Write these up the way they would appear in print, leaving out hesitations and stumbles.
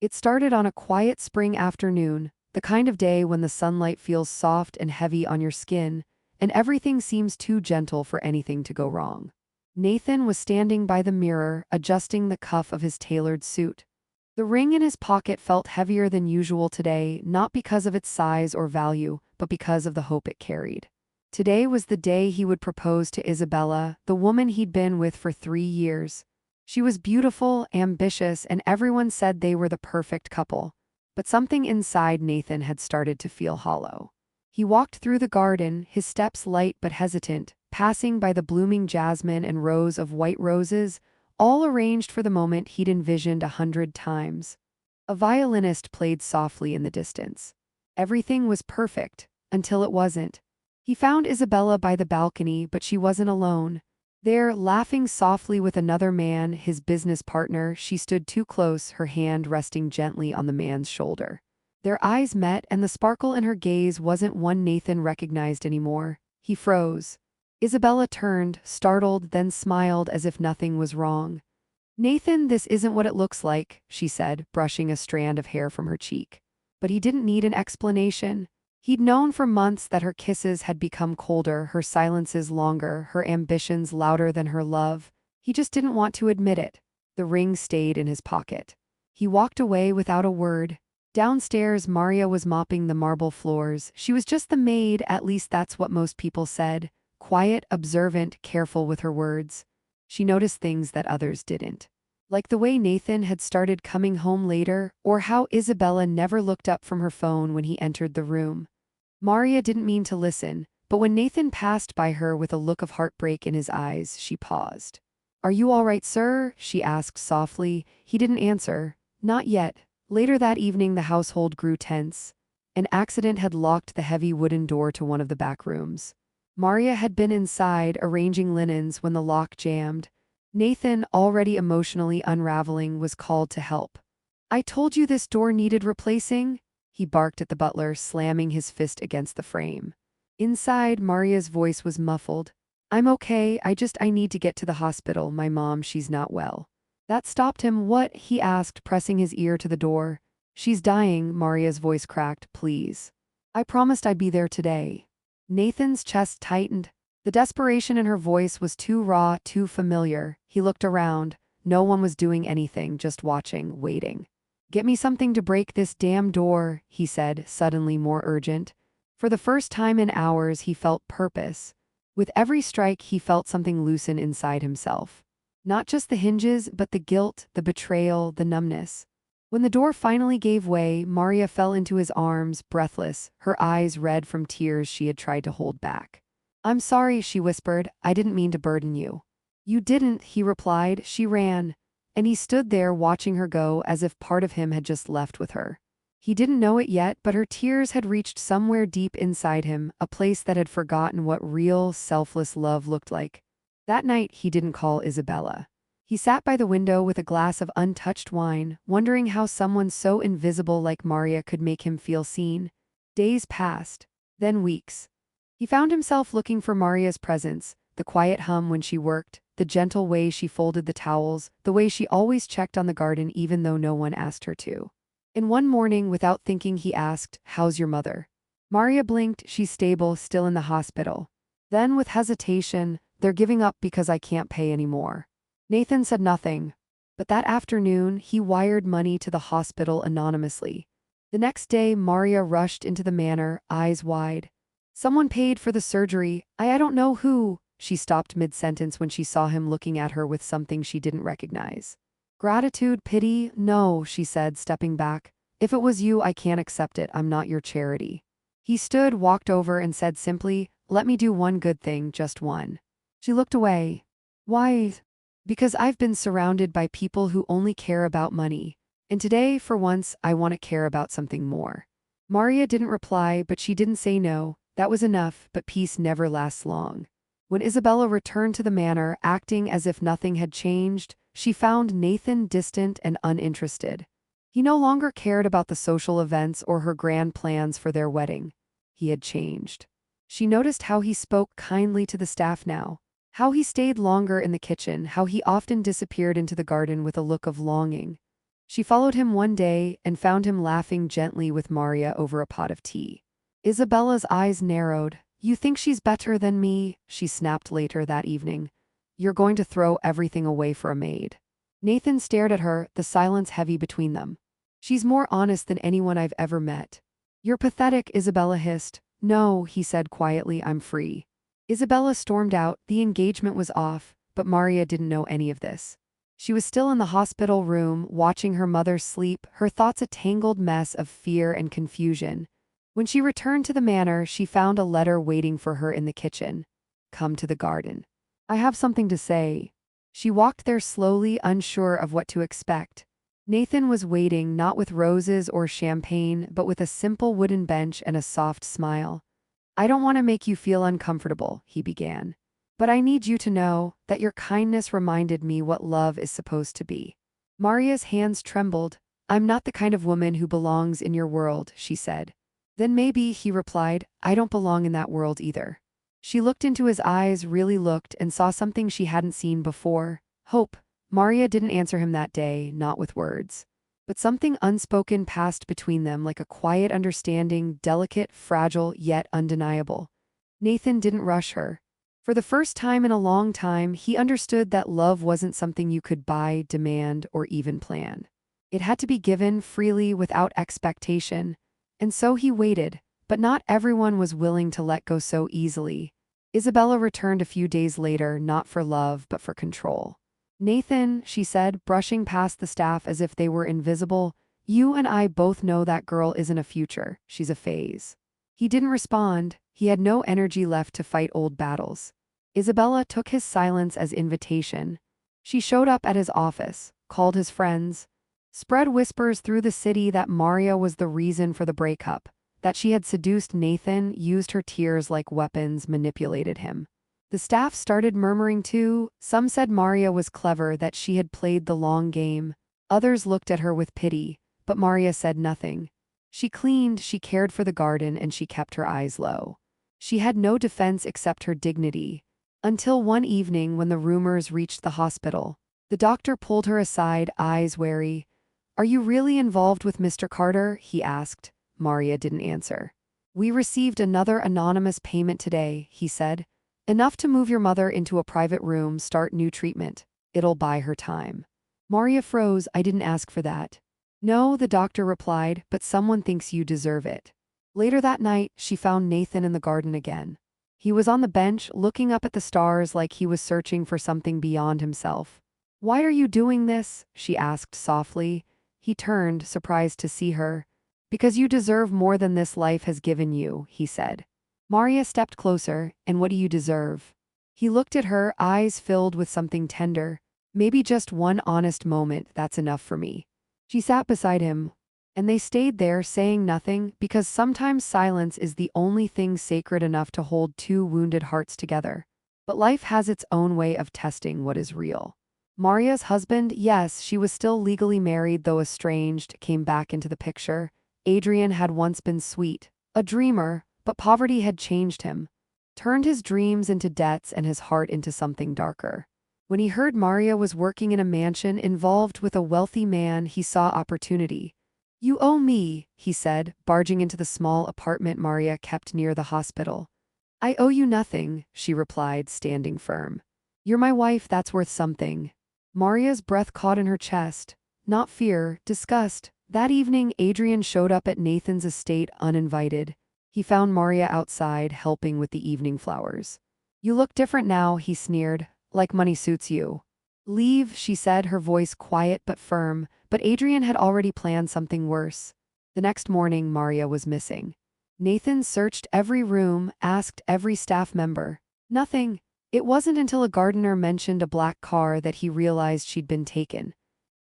It started on a quiet spring afternoon, the kind of day when the sunlight feels soft and heavy on your skin, and everything seems too gentle for anything to go wrong. Nathan was standing by the mirror, adjusting the cuff of his tailored suit. The ring in his pocket felt heavier than usual today, not because of its size or value, but because of the hope it carried. Today was the day he would propose to Isabella, the woman he'd been with for 3 years. She was beautiful, ambitious, and everyone said they were the perfect couple. But something inside Nathan had started to feel hollow. He walked through the garden, his steps light but hesitant, passing by the blooming jasmine and rows of white roses, all arranged for the moment he'd envisioned 100 times. A violinist played softly in the distance. Everything was perfect, until it wasn't. He found Isabella by the balcony, but she wasn't alone. There, laughing softly with another man, his business partner, she stood too close, her hand resting gently on the man's shoulder. Their eyes met, and the sparkle in her gaze wasn't one Nathan recognized anymore. He froze. Isabella turned, startled, then smiled as if nothing was wrong. "Nathan, this isn't what it looks like," she said, brushing a strand of hair from her cheek. But he didn't need an explanation. He'd known for months that her kisses had become colder, her silences longer, her ambitions louder than her love. He just didn't want to admit it. The ring stayed in his pocket. He walked away without a word. Downstairs, Maria was mopping the marble floors. She was just the maid, at least that's what most people said. Quiet, observant, careful with her words. She noticed things that others didn't. Like the way Nathan had started coming home later, or how Isabella never looked up from her phone when he entered the room. Maria didn't mean to listen, but when Nathan passed by her with a look of heartbreak in his eyes, she paused. "Are you all right, sir?" she asked softly. He didn't answer. Not yet. Later that evening, the household grew tense. An accident had locked the heavy wooden door to one of the back rooms. Maria had been inside, arranging linens, when the lock jammed. Nathan, already emotionally unraveling, was called to help. "I told you this door needed replacing," he barked at the butler, slamming his fist against the frame. Inside, Maria's voice was muffled. "I'm okay, I need to get to the hospital. My mom, she's not well." That stopped him. "What?" he asked, pressing his ear to the door. "She's dying," Maria's voice cracked. "Please. I promised I'd be there today." Nathan's chest tightened. The desperation in her voice was too raw, too familiar. He looked around. No one was doing anything, just watching, waiting. "Get me something to break this damn door," he said, suddenly more urgent. For the first time in hours, he felt purpose. With every strike, he felt something loosen inside himself. Not just the hinges, but the guilt, the betrayal, the numbness. When the door finally gave way, Maria fell into his arms, breathless, her eyes red from tears she had tried to hold back. "I'm sorry," she whispered. "I didn't mean to burden you." "You didn't," he replied. She ran. And he stood there watching her go, as if part of him had just left with her. He didn't know it yet, but her tears had reached somewhere deep inside him, a place that had forgotten what real, selfless love looked like. That night, he didn't call Isabella. He sat by the window with a glass of untouched wine, wondering how someone so invisible like Maria could make him feel seen. Days passed, then weeks. He found himself looking for Maria's presence, the quiet hum when she worked, the gentle way she folded the towels, the way she always checked on the garden even though no one asked her to. And one morning, without thinking, he asked, "How's your mother?" Maria blinked. "She's stable, still in the hospital." Then, with hesitation, "They're giving up because I can't pay anymore." Nathan said nothing. But that afternoon, he wired money to the hospital anonymously. The next day, Maria rushed into the manor, eyes wide. "Someone paid for the surgery. I don't know who." She stopped mid-sentence when she saw him looking at her with something she didn't recognize. "Gratitude, pity? No," she said, stepping back. "If it was you, I can't accept it. I'm not your charity." He stood, walked over, and said simply, "Let me do one good thing, just one." She looked away. "Why?" "Because I've been surrounded by people who only care about money. And today, for once, I want to care about something more." Maria didn't reply, but she didn't say no. That was enough, but peace never lasts long. When Isabella returned to the manor, acting as if nothing had changed, she found Nathan distant and uninterested. He no longer cared about the social events or her grand plans for their wedding. He had changed. She noticed how he spoke kindly to the staff now, how he stayed longer in the kitchen, how he often disappeared into the garden with a look of longing. She followed him one day and found him laughing gently with Maria over a pot of tea. Isabella's eyes narrowed. "You think she's better than me?" she snapped later that evening. "You're going to throw everything away for a maid." Nathan stared at her, the silence heavy between them. "She's more honest than anyone I've ever met." "You're pathetic," Isabella hissed. "No," he said quietly, "I'm free." Isabella stormed out. The engagement was off, but Maria didn't know any of this. She was still in the hospital room, watching her mother sleep, her thoughts a tangled mess of fear and confusion. When she returned to the manor, she found a letter waiting for her in the kitchen. "Come to the garden. I have something to say." She walked there slowly, unsure of what to expect. Nathan was waiting, not with roses or champagne, but with a simple wooden bench and a soft smile. "I don't want to make you feel uncomfortable," he began. "But I need you to know that your kindness reminded me what love is supposed to be." Maria's hands trembled. "I'm not the kind of woman who belongs in your world," she said. "Then maybe," he replied, "I don't belong in that world either." She looked into his eyes, really looked, and saw something she hadn't seen before. Hope. Maria didn't answer him that day, not with words. But something unspoken passed between them, like a quiet understanding, delicate, fragile, yet undeniable. Nathan didn't rush her. For the first time in a long time, he understood that love wasn't something you could buy, demand, or even plan. It had to be given freely without expectation. And so he waited, but not everyone was willing to let go so easily. Isabella returned a few days later, not for love, but for control. "Nathan," she said, brushing past the staff as if they were invisible, "you and I both know that girl isn't a future, she's a phase." He didn't respond. He had no energy left to fight old battles. Isabella took his silence as invitation. She showed up at his office, called his friends, spread whispers through the city that Maria was the reason for the breakup, that she had seduced Nathan, used her tears like weapons, manipulated him. The staff started murmuring too. Some said Maria was clever, that she had played the long game. Others looked at her with pity, but Maria said nothing. She cleaned, she cared for the garden, and she kept her eyes low. She had no defense except her dignity. Until one evening when the rumors reached the hospital. The doctor pulled her aside, eyes wary. "Are you really involved with Mr. Carter?" he asked. Maria didn't answer. "We received another anonymous payment today," he said. "Enough to move your mother into a private room, start new treatment. It'll buy her time." Maria froze. "I didn't ask for that." "No," the doctor replied, "but someone thinks you deserve it." Later that night, she found Nathan in the garden again. He was on the bench, looking up at the stars like he was searching for something beyond himself. "Why are you doing this?" she asked softly. He turned, surprised to see her. "Because you deserve more than this life has given you," he said. Maria stepped closer. "And what do you deserve?" He looked at her, eyes filled with something tender. "Maybe just one honest moment, that's enough for me." She sat beside him, and they stayed there saying nothing, because sometimes silence is the only thing sacred enough to hold two wounded hearts together. But life has its own way of testing what is real. Maria's husband, yes, she was still legally married though estranged, came back into the picture. Adrian had once been sweet, a dreamer, but poverty had changed him, turned his dreams into debts and his heart into something darker. When he heard Maria was working in a mansion involved with a wealthy man, he saw opportunity. "You owe me," he said, barging into the small apartment Maria kept near the hospital. "I owe you nothing," she replied, standing firm. "You're my wife, that's worth something." Maria's breath caught in her chest. Not fear, disgust. That evening, Adrian showed up at Nathan's estate uninvited. He found Maria outside, helping with the evening flowers. "You look different now," he sneered, "like money suits you." "Leave," she said, her voice quiet but firm, but Adrian had already planned something worse. The next morning, Maria was missing. Nathan searched every room, asked every staff member. Nothing. It wasn't until a gardener mentioned a black car that he realized she'd been taken.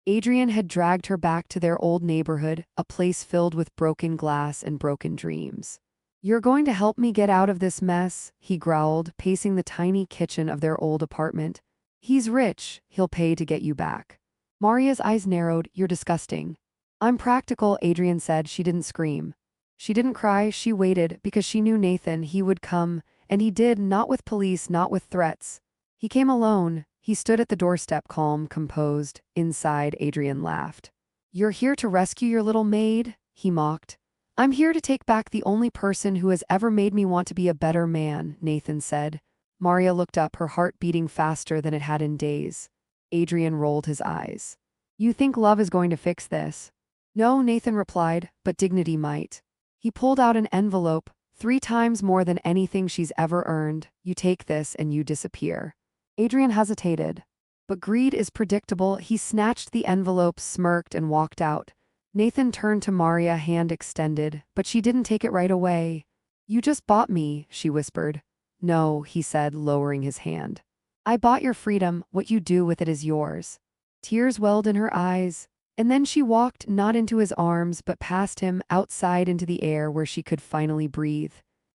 Adrian had dragged her back to their old neighborhood, a place filled with broken glass and broken dreams. "You're going to help me get out of this mess," he growled, pacing the tiny kitchen of their old apartment. "He's rich, he'll pay to get you back." Maria's eyes narrowed. "You're disgusting." "I'm practical," Adrian said. She didn't scream. She didn't cry, she waited, because she knew Nathan, he would come, and he did, not with police, not with threats. He came alone. He stood at the doorstep, calm, composed. Inside, Adrian laughed. "You're here to rescue your little maid?" he mocked. "I'm here to take back the only person who has ever made me want to be a better man," Nathan said. Maria looked up, her heart beating faster than it had in days. Adrian rolled his eyes. "You think love is going to fix this?" "No," Nathan replied, "but dignity might." He pulled out an envelope, 3 times more than anything she's ever earned. "You take this and you disappear." Adrian hesitated. But greed is predictable. He snatched the envelope, smirked, and walked out. Nathan turned to Maria, hand extended, but she didn't take it right away. "You just bought me," she whispered. "No," he said, lowering his hand. "I bought your freedom. What you do with it is yours." Tears welled in her eyes. And then she walked, not into his arms, but past him, outside into the air where she could finally breathe.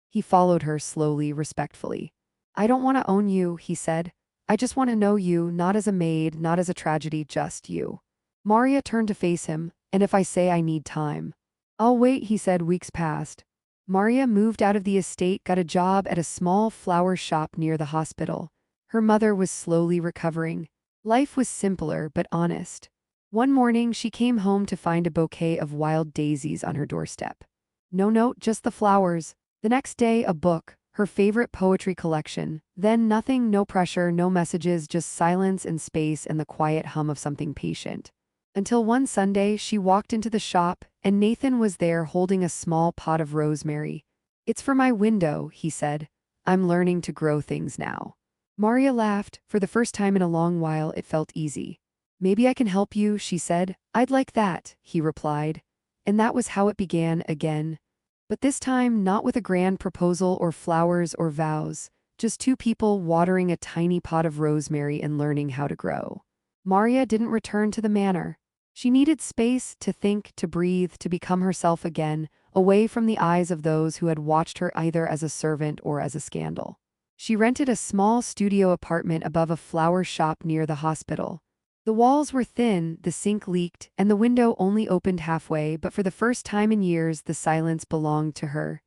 He followed her slowly, respectfully. "I don't want to own you," he said. "I just want to know you, not as a maid, not as a tragedy, just you." Maria turned to face him. "And if I say I need time?" "I'll wait," he said. Weeks passed. Maria moved out of the estate, got a job at a small flower shop near the hospital. Her mother was slowly recovering. Life was simpler but honest. One morning, she came home to find a bouquet of wild daisies on her doorstep. No note, just the flowers. The next day, a book, her favorite poetry collection. Then nothing, no pressure, no messages, just silence and space and the quiet hum of something patient. Until one Sunday, she walked into the shop, and Nathan was there holding a small pot of rosemary. "It's for my window," he said. "I'm learning to grow things now." Maria laughed. For the first time in a long while, it felt easy. "Maybe I can help you," she said. "I'd like that," he replied. And that was how it began again. But this time, not with a grand proposal or flowers or vows, just 2 people watering a tiny pot of rosemary and learning how to grow. Maria didn't return to the manor. She needed space to think, to breathe, to become herself again, away from the eyes of those who had watched her either as a servant or as a scandal. She rented a small studio apartment above a flower shop near the hospital. The walls were thin, the sink leaked, and the window only opened halfway, but for the first time in years, the silence belonged to her.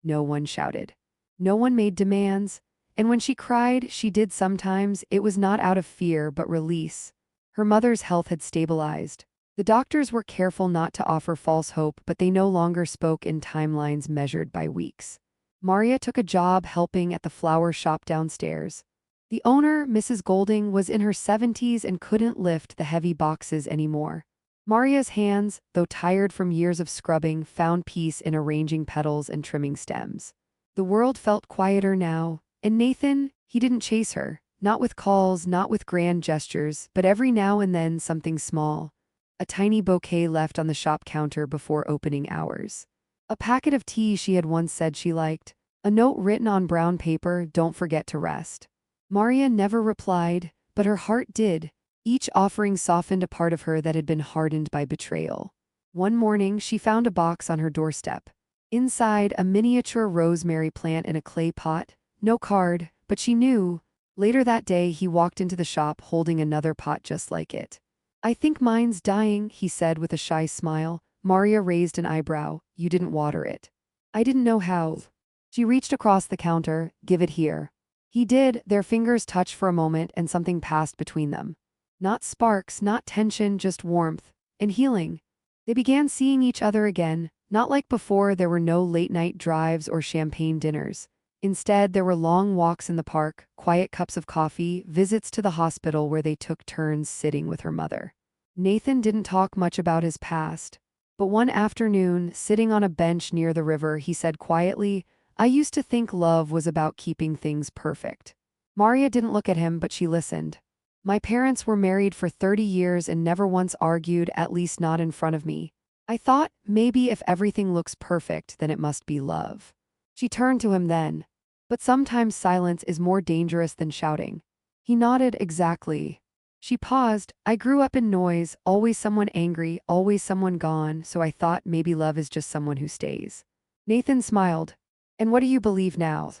No one shouted. No one made demands. And when she cried, she did sometimes, it was not out of fear but release. Her mother's health had stabilized. The doctors were careful not to offer false hope, but they no longer spoke in timelines measured by weeks. Maria took a job helping at the flower shop downstairs. The owner, Mrs. Golding, was in her 70s and couldn't lift the heavy boxes anymore. Maria's hands, though tired from years of scrubbing, found peace in arranging petals and trimming stems. The world felt quieter now, and Nathan, he didn't chase her, not with calls, not with grand gestures, but every now and then something small. A tiny bouquet left on the shop counter before opening hours. A packet of tea she had once said she liked. A note written on brown paper, "Don't forget to rest." Maria never replied, but her heart did. Each offering softened a part of her that had been hardened by betrayal. One morning, she found a box on her doorstep. Inside, a miniature rosemary plant in a clay pot. No card, but she knew. Later that day, he walked into the shop holding another pot just like it. "I think mine's dying," he said with a shy smile. Maria raised an eyebrow. "You didn't water it." "I didn't know how." She reached across the counter. "Give it here." He did. Their fingers touched for a moment and something passed between them. Not sparks, not tension, just warmth and healing. They began seeing each other again. Not like before, there were no late-night drives or champagne dinners. Instead, there were long walks in the park, quiet cups of coffee, visits to the hospital where they took turns sitting with her mother. Nathan didn't talk much about his past. But one afternoon, sitting on a bench near the river, he said quietly, "I used to think love was about keeping things perfect." Maria didn't look at him, but she listened. "My parents were married for 30 years and never once argued, at least not in front of me. I thought, maybe if everything looks perfect, then it must be love." She turned to him then. "But sometimes silence is more dangerous than shouting." He nodded. "Exactly." She paused. "I grew up in noise, always someone angry, always someone gone, so I thought maybe love is just someone who stays." Nathan smiled. "And what do you believe now?"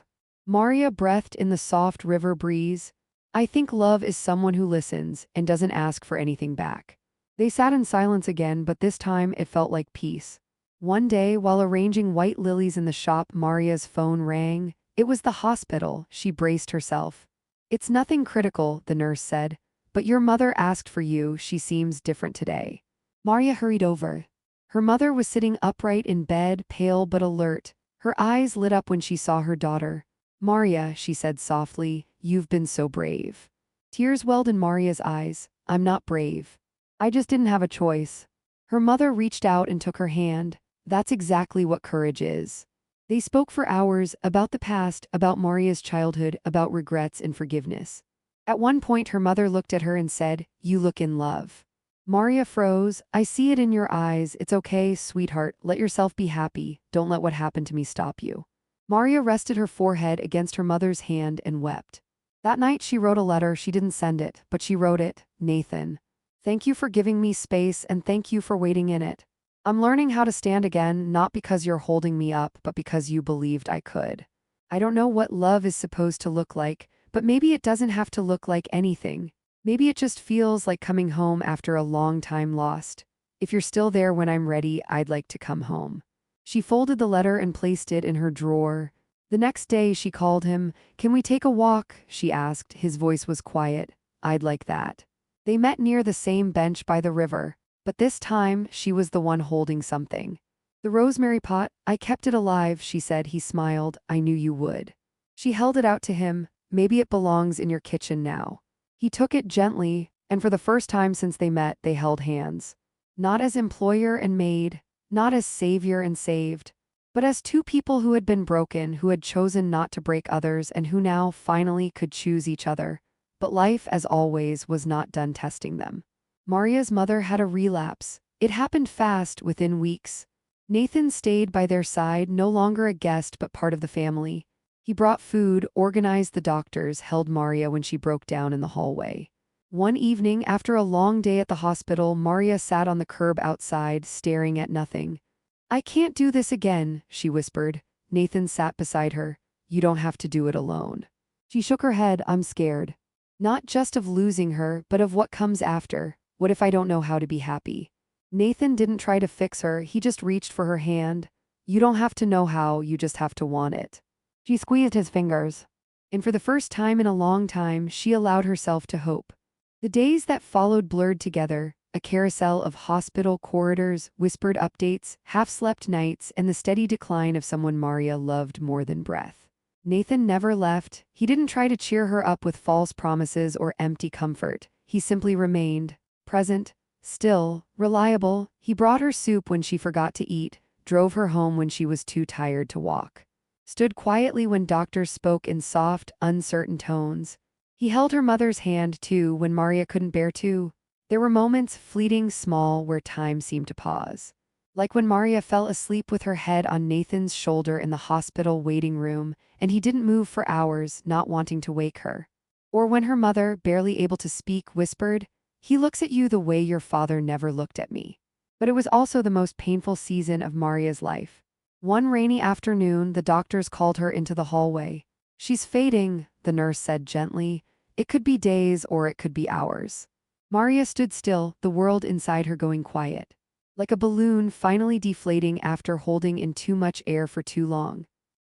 Maria breathed in the soft river breeze. "I think love is someone who listens and doesn't ask for anything back." They sat in silence again, but this time it felt like peace. One day, while arranging white lilies in the shop, Maria's phone rang. It was the hospital. She braced herself. "It's nothing critical," the nurse said. "But your mother asked for you. She seems different today." Maria hurried over. Her mother was sitting upright in bed, pale but alert. Her eyes lit up when she saw her daughter. "Maria," she said softly, "you've been so brave." Tears welled in Maria's eyes. "I'm not brave. I just didn't have a choice." Her mother reached out and took her hand. "That's exactly what courage is." They spoke for hours about the past, about Maria's childhood, about regrets and forgiveness. At one point, her mother looked at her and said, "You look in love." Maria froze. "I see it in your eyes. It's okay, sweetheart. Let yourself be happy. Don't let what happened to me stop you." Maria rested her forehead against her mother's hand and wept. That night she wrote a letter. She didn't send it, but she wrote it. "Nathan, thank you for giving me space and thank you for waiting in it. I'm learning how to stand again, not because you're holding me up, but because you believed I could. I don't know what love is supposed to look like, but maybe it doesn't have to look like anything. Maybe it just feels like coming home after a long time lost. If you're still there when I'm ready, I'd like to come home." She folded the letter and placed it in her drawer. The next day she called him. "Can we take a walk?" she asked. His voice was quiet. "I'd like that." They met near the same bench by the river, but this time she was the one holding something. "The rosemary pot, I kept it alive," she said. He smiled. "I knew you would." She held it out to him. "Maybe it belongs in your kitchen now." He took it gently, and for the first time since they met, they held hands. Not as employer and maid, not as savior and saved, but as two people who had been broken, who had chosen not to break others, and who now finally could choose each other. But life, as always, was not done testing them. Maria's mother had a relapse. It happened fast, within weeks. Nathan stayed by their side, no longer a guest but part of the family. He brought food, organized the doctors, held Maria when she broke down in the hallway. One evening, after a long day at the hospital, Maria sat on the curb outside, staring at nothing. "I can't do this again," she whispered. Nathan sat beside her. "You don't have to do it alone." She shook her head. "I'm scared. Not just of losing her, but of what comes after. What if I don't know how to be happy?" Nathan didn't try to fix her, he just reached for her hand. "You don't have to know how, you just have to want it." She squeezed his fingers. And for the first time in a long time, she allowed herself to hope. The days that followed blurred together, a carousel of hospital corridors, whispered updates, half-slept nights, and the steady decline of someone Maria loved more than breath. Nathan never left. He didn't try to cheer her up with false promises or empty comfort. He simply remained, present, still, reliable. He brought her soup when she forgot to eat, drove her home when she was too tired to walk, stood quietly when doctors spoke in soft, uncertain tones. He held her mother's hand, too, when Maria couldn't bear to. There were moments, fleeting, small, where time seemed to pause. Like when Maria fell asleep with her head on Nathan's shoulder in the hospital waiting room, and he didn't move for hours, not wanting to wake her. Or when her mother, barely able to speak, whispered, "He looks at you the way your father never looked at me." But it was also the most painful season of Maria's life. One rainy afternoon, the doctors called her into the hallway. "She's fading," the nurse said gently. "It could be days or it could be hours." Maria stood still, the world inside her going quiet. Like a balloon finally deflating after holding in too much air for too long.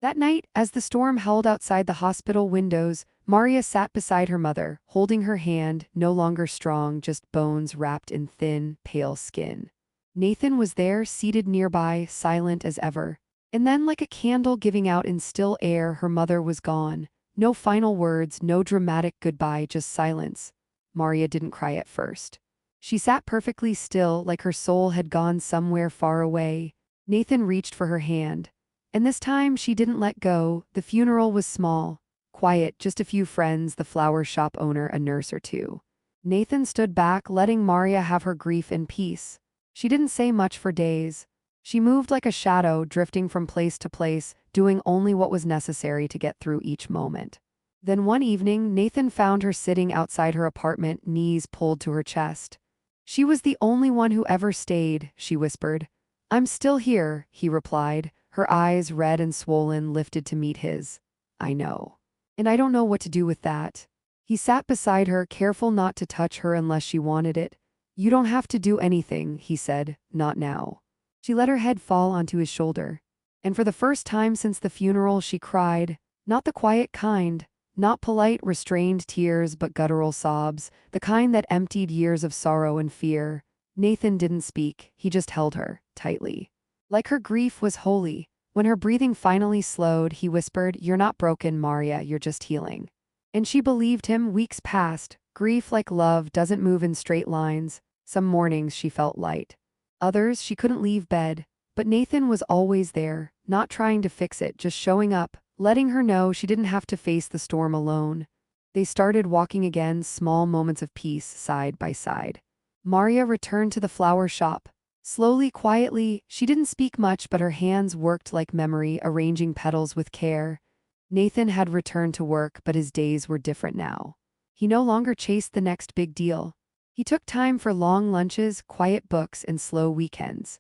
That night, as the storm howled outside the hospital windows, Maria sat beside her mother, holding her hand, no longer strong, just bones wrapped in thin, pale skin. Nathan was there, seated nearby, silent as ever. And then, like a candle giving out in still air, her mother was gone. No final words, no dramatic goodbye, just silence. Maria didn't cry at first. She sat perfectly still, like her soul had gone somewhere far away. Nathan reached for her hand. And this time she didn't let go. The funeral was small, quiet, just a few friends, the flower shop owner, a nurse or two. Nathan stood back, letting Maria have her grief in peace. She didn't say much for days. She moved like a shadow, drifting from place to place, doing only what was necessary to get through each moment. Then one evening, Nathan found her sitting outside her apartment, knees pulled to her chest. "She was the only one who ever stayed," she whispered. "I'm still here," he replied, her eyes, red and swollen, lifted to meet his. "I know. And I don't know what to do with that." He sat beside her, careful not to touch her unless she wanted it. "You don't have to do anything," he said, "not now." She let her head fall onto his shoulder. And for the first time since the funeral, she cried. Not the quiet kind, not polite, restrained tears, but guttural sobs, the kind that emptied years of sorrow and fear. Nathan didn't speak, he just held her, tightly. Like her grief was holy. When her breathing finally slowed, he whispered, "You're not broken, Maria, you're just healing." And she believed him. Weeks passed. Grief, like love, doesn't move in straight lines. Some mornings she felt light. Others she couldn't leave bed. But Nathan was always there, not trying to fix it, just showing up, letting her know she didn't have to face the storm alone. They started walking again, small moments of peace, side by side. Maria returned to the flower shop. Slowly, quietly, she didn't speak much, but her hands worked like memory, arranging petals with care. Nathan had returned to work, but his days were different now. He no longer chased the next big deal. He took time for long lunches, quiet books, and slow weekends.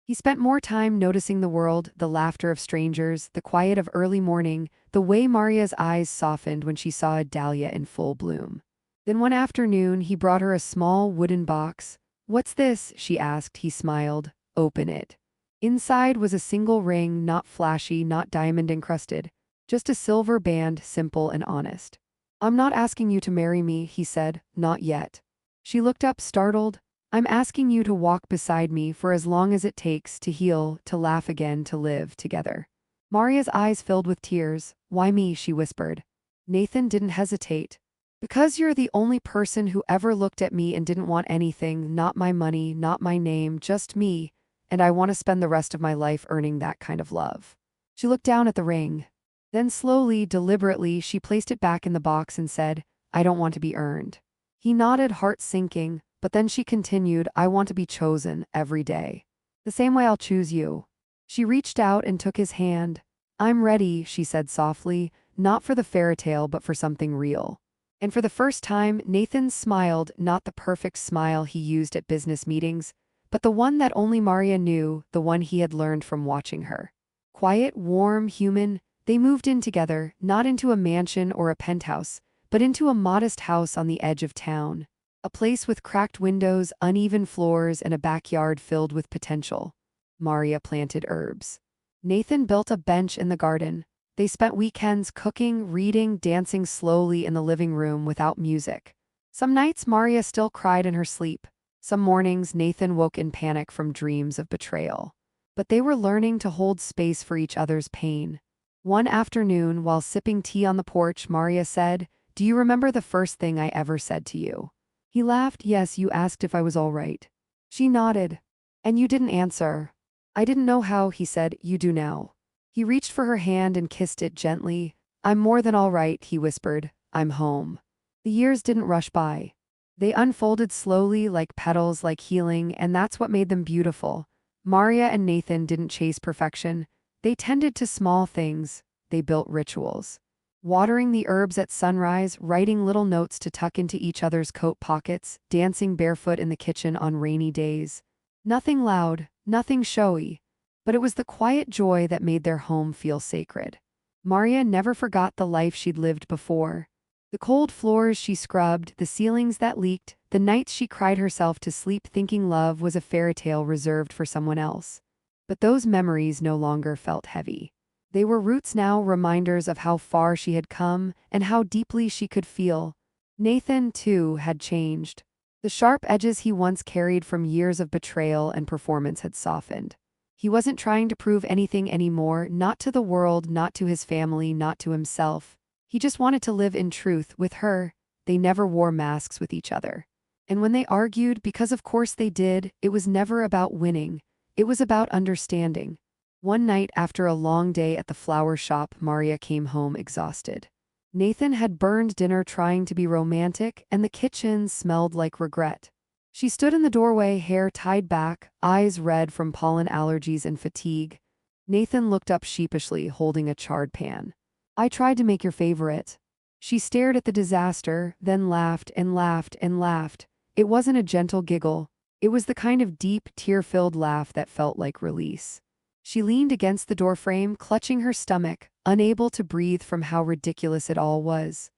He spent more time noticing the world, the laughter of strangers, the quiet of early morning, the way Maria's eyes softened when she saw a dahlia in full bloom. Then one afternoon, he brought her a small wooden box. "What's this?" she asked. He smiled. "Open it." Inside was a single ring, not flashy, not diamond-encrusted, just a silver band, simple and honest. "I'm not asking you to marry me," he said. "Not yet." She looked up, startled. "I'm asking you to walk beside me for as long as it takes to heal, to laugh again, to live together." Maria's eyes filled with tears. "Why me?" she whispered. Nathan didn't hesitate. "Because you're the only person who ever looked at me and didn't want anything, not my money, not my name, just me, and I want to spend the rest of my life earning that kind of love." She looked down at the ring. Then slowly, deliberately, she placed it back in the box and said, "I don't want to be earned." He nodded, heart sinking, but then she continued, "I want to be chosen every day. The same way I'll choose you." She reached out and took his hand. "I'm ready," she said softly, "not for the fairy tale, but for something real." And for the first time, Nathan smiled, not the perfect smile he used at business meetings, but the one that only Maria knew, the one he had learned from watching her. Quiet, warm, human, they moved in together, not into a mansion or a penthouse, but into a modest house on the edge of town. A place with cracked windows, uneven floors, and a backyard filled with potential. Maria planted herbs. Nathan built a bench in the garden. They spent weekends cooking, reading, dancing slowly in the living room without music. Some nights Maria still cried in her sleep. Some mornings Nathan woke in panic from dreams of betrayal. But they were learning to hold space for each other's pain. One afternoon, while sipping tea on the porch, Maria said, "Do you remember the first thing I ever said to you?" He laughed. "Yes, you asked if I was all right." She nodded. "And you didn't answer." "I didn't know how," he said. "You do now." He reached for her hand and kissed it gently. "I'm more than all right," he whispered. "I'm home." The years didn't rush by. They unfolded slowly, like petals, like healing, and that's what made them beautiful. Maria and Nathan didn't chase perfection. They tended to small things. They built rituals. Watering the herbs at sunrise, writing little notes to tuck into each other's coat pockets, dancing barefoot in the kitchen on rainy days. Nothing loud, nothing showy. But it was the quiet joy that made their home feel sacred. Maria never forgot the life she'd lived before. The cold floors she scrubbed, the ceilings that leaked, the nights she cried herself to sleep thinking love was a fairy tale reserved for someone else. But those memories no longer felt heavy. They were roots now, reminders of how far she had come and how deeply she could feel. Nathan, too, had changed. The sharp edges he once carried from years of betrayal and performance had softened. He wasn't trying to prove anything anymore, not to the world, not to his family, not to himself. He just wanted to live in truth with her. They never wore masks with each other. And when they argued, because of course they did, it was never about winning. It was about understanding. One night after a long day at the flower shop, Maria came home exhausted. Nathan had burned dinner trying to be romantic, and the kitchen smelled like regret. She stood in the doorway, hair tied back, eyes red from pollen allergies and fatigue. Nathan looked up sheepishly, holding a charred pan. "I tried to make your favorite." She stared at the disaster, then laughed and laughed and laughed. It wasn't a gentle giggle. It was the kind of deep, tear-filled laugh that felt like release. She leaned against the doorframe, clutching her stomach, unable to breathe from how ridiculous it all was.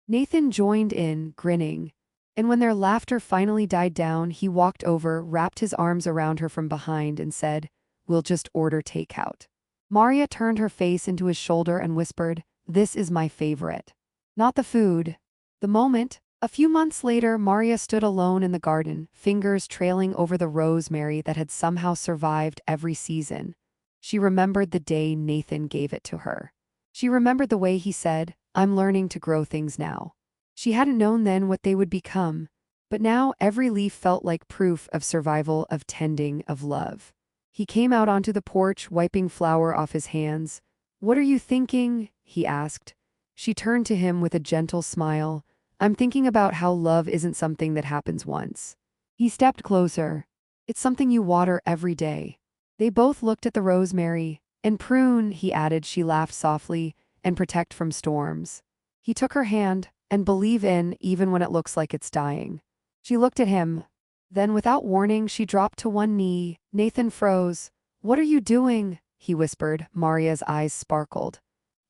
Nathan joined in, grinning. And when their laughter finally died down, he walked over, wrapped his arms around her from behind, and said, "We'll just order takeout." Maria turned her face into his shoulder and whispered, "This is my favorite." Not the food. The moment, A few months later, Maria stood alone in the garden, fingers trailing over the rosemary that had somehow survived every season. She remembered the day Nathan gave it to her. She remembered the way he said, "I'm learning to grow things now." She hadn't known then what they would become, but now every leaf felt like proof of survival, of tending, of love. He came out onto the porch, wiping flour off his hands. "What are you thinking?" he asked. She turned to him with a gentle smile. "I'm thinking about how love isn't something that happens once." He stepped closer. "It's something you water every day." They both looked at the rosemary. "And prune," he added, she laughed softly, "and protect from storms." He took her hand. "And believe in, even when it looks like it's dying." She looked at him. Then, without warning, she dropped to one knee. Nathan froze. "What are you doing?" he whispered. Maria's eyes sparkled.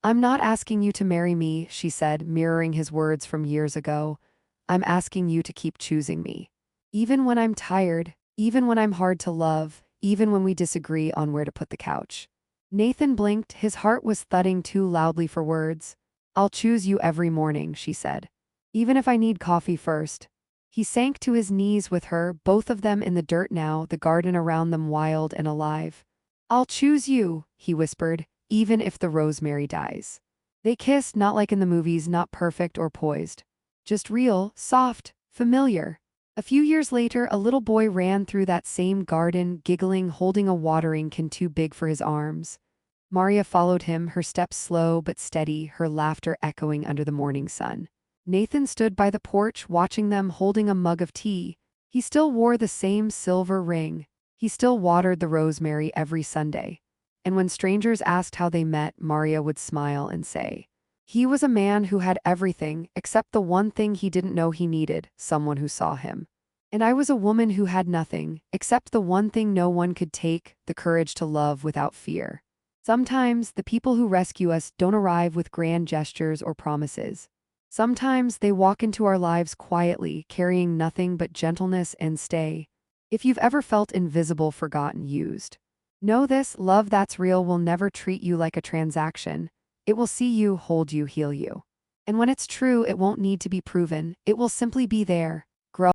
"I'm not asking you to marry me," she said, mirroring his words from years ago. "I'm asking you to keep choosing me. Even when I'm tired, even when I'm hard to love, even when we disagree on where to put the couch." Nathan blinked, his heart was thudding too loudly for words. "I'll choose you every morning," she said. "Even if I need coffee first." He sank to his knees with her, both of them in the dirt now, the garden around them wild and alive. "I'll choose you," he whispered, "even if the rosemary dies." They kissed, not like in the movies, not perfect or poised. Just real, soft, familiar. A few years later, a little boy ran through that same garden, giggling, holding a watering can too big for his arms. Maria followed him, her steps slow but steady, her laughter echoing under the morning sun. Nathan stood by the porch, watching them, holding a mug of tea. He still wore the same silver ring. He still watered the rosemary every Sunday. And when strangers asked how they met, Maria would smile and say, "He was a man who had everything, except the one thing he didn't know he needed, someone who saw him. And I was a woman who had nothing, except the one thing no one could take, the courage to love without fear." Sometimes the people who rescue us don't arrive with grand gestures or promises. Sometimes they walk into our lives quietly, carrying nothing but gentleness and stay. If you've ever felt invisible, forgotten, used, know this: love that's real will never treat you like a transaction. It will see you, hold you, heal you. And when it's true, it won't need to be proven. It will simply be there,